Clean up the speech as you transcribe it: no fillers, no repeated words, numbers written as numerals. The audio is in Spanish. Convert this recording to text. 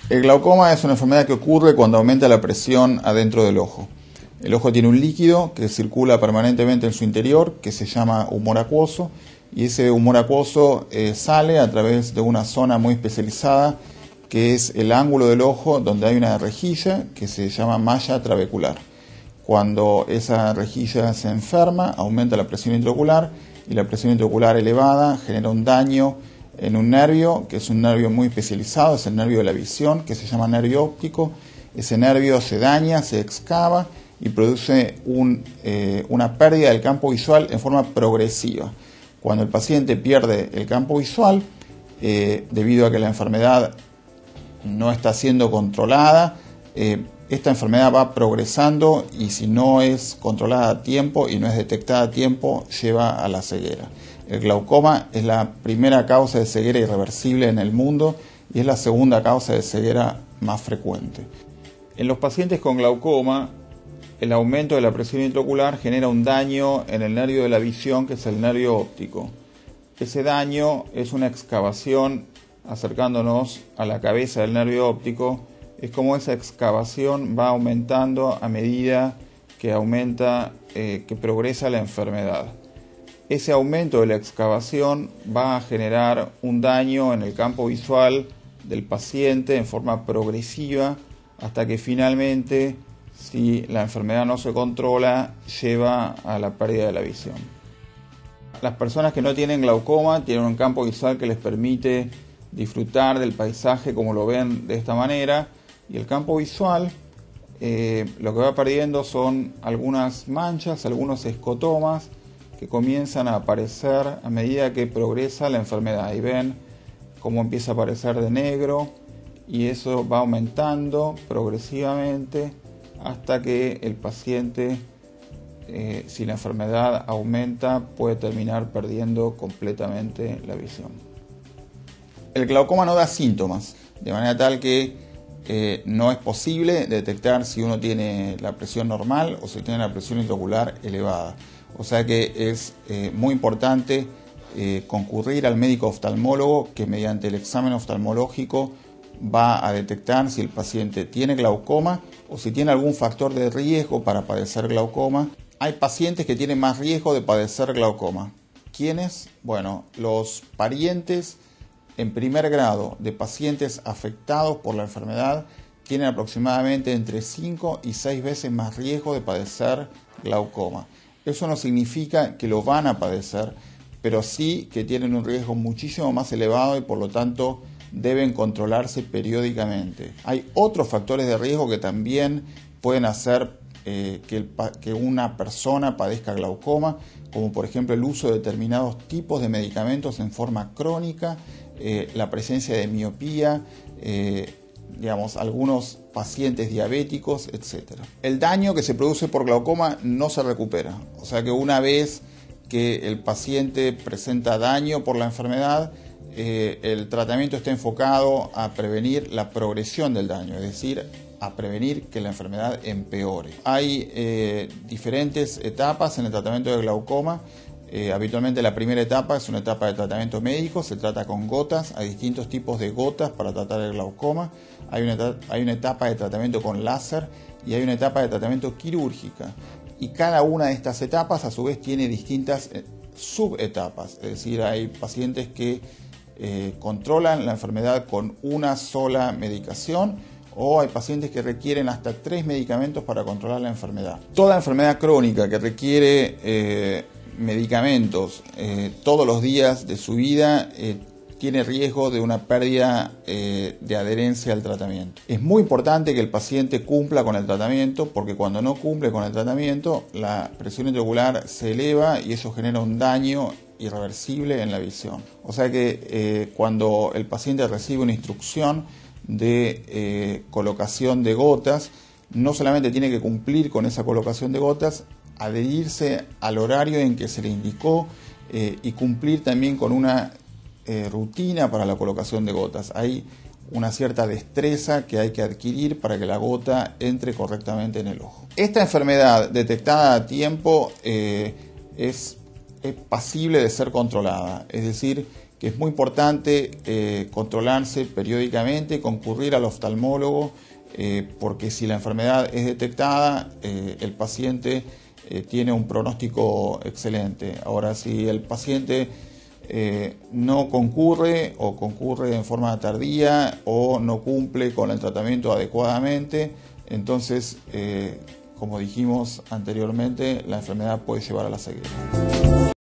El glaucoma es una enfermedad que ocurre cuando aumenta la presión adentro del ojo. El ojo tiene un líquido que circula permanentemente en su interior, que se llama humor acuoso, y ese humor acuoso sale a través de una zona muy especializada, que es el ángulo del ojo donde hay una rejilla que se llama malla trabecular. Cuando esa rejilla se enferma, aumenta la presión intraocular, y la presión intraocular elevada genera un daño en un nervio, que es un nervio muy especializado, es el nervio de la visión, que se llama nervio óptico. Ese nervio se daña, se excava y produce una pérdida del campo visual en forma progresiva. Cuando el paciente pierde el campo visual, debido a que la enfermedad no está siendo controlada, esta enfermedad va progresando y si no es controlada a tiempo y no es detectada a tiempo, lleva a la ceguera. El glaucoma es la primera causa de ceguera irreversible en el mundo y es la segunda causa de ceguera más frecuente. En los pacientes con glaucoma, el aumento de la presión intraocular genera un daño en el nervio de la visión, que es el nervio óptico. Ese daño es una excavación acercándonos a la cabeza del nervio óptico. Es como esa excavación va aumentando a medida que que progresa la enfermedad. Ese aumento de la excavación va a generar un daño en el campo visual del paciente en forma progresiva hasta que finalmente, si la enfermedad no se controla, lleva a la pérdida de la visión. Las personas que no tienen glaucoma tienen un campo visual que les permite disfrutar del paisaje como lo ven de esta manera, y el campo visual lo que va perdiendo son algunas manchas, algunos escotomas que comienzan a aparecer a medida que progresa la enfermedad. Y ven cómo empieza a aparecer de negro y eso va aumentando progresivamente hasta que el paciente, si la enfermedad aumenta, puede terminar perdiendo completamente la visión. El glaucoma no da síntomas, de manera tal que no es posible detectar si uno tiene la presión normal o si tiene la presión intraocular elevada. O sea que es muy importante concurrir al médico oftalmólogo, que mediante el examen oftalmológico va a detectar si el paciente tiene glaucoma o si tiene algún factor de riesgo para padecer glaucoma. Hay pacientes que tienen más riesgo de padecer glaucoma. ¿Quiénes? Bueno, los parientes en primer grado de pacientes afectados por la enfermedad tienen aproximadamente entre 5 y 6 veces más riesgo de padecer glaucoma. Eso no significa que lo van a padecer, pero sí que tienen un riesgo muchísimo más elevado y por lo tanto deben controlarse periódicamente. Hay otros factores de riesgo que también pueden hacer que una persona padezca glaucoma, como por ejemplo el uso de determinados tipos de medicamentos en forma crónica, la presencia de miopía, algunos pacientes diabéticos, etc. El daño que se produce por glaucoma no se recupera. O sea que una vez que el paciente presenta daño por la enfermedad, el tratamiento está enfocado a prevenir la progresión del daño, es decir, a prevenir que la enfermedad empeore. Hay diferentes etapas en el tratamiento de glaucoma. Habitualmente la primera etapa es una etapa de tratamiento médico, se trata con gotas, hay distintos tipos de gotas para tratar el glaucoma, hay una etapa de tratamiento con láser y hay una etapa de tratamiento quirúrgica. Y cada una de estas etapas a su vez tiene distintas subetapas, es decir, hay pacientes que controlan la enfermedad con una sola medicación o hay pacientes que requieren hasta 3 medicamentos para controlar la enfermedad. Toda enfermedad crónica que requiere medicamentos todos los días de su vida tiene riesgo de una pérdida de adherencia al tratamiento. Es muy importante que el paciente cumpla con el tratamiento, porque cuando no cumple con el tratamiento la presión intraocular se eleva y eso genera un daño irreversible en la visión. O sea que cuando el paciente recibe una instrucción de colocación de gotas, no solamente tiene que cumplir con esa colocación de gotas, adherirse al horario en que se le indicó y cumplir también con una rutina para la colocación de gotas. Hay una cierta destreza que hay que adquirir para que la gota entre correctamente en el ojo. Esta enfermedad detectada a tiempo es pasible de ser controlada, es decir, que es muy importante controlarse periódicamente, concurrir al oftalmólogo, porque si la enfermedad es detectada, el paciente tiene un pronóstico excelente. Ahora, si el paciente no concurre o concurre en forma tardía o no cumple con el tratamiento adecuadamente, entonces, como dijimos anteriormente, la enfermedad puede llevar a la ceguera.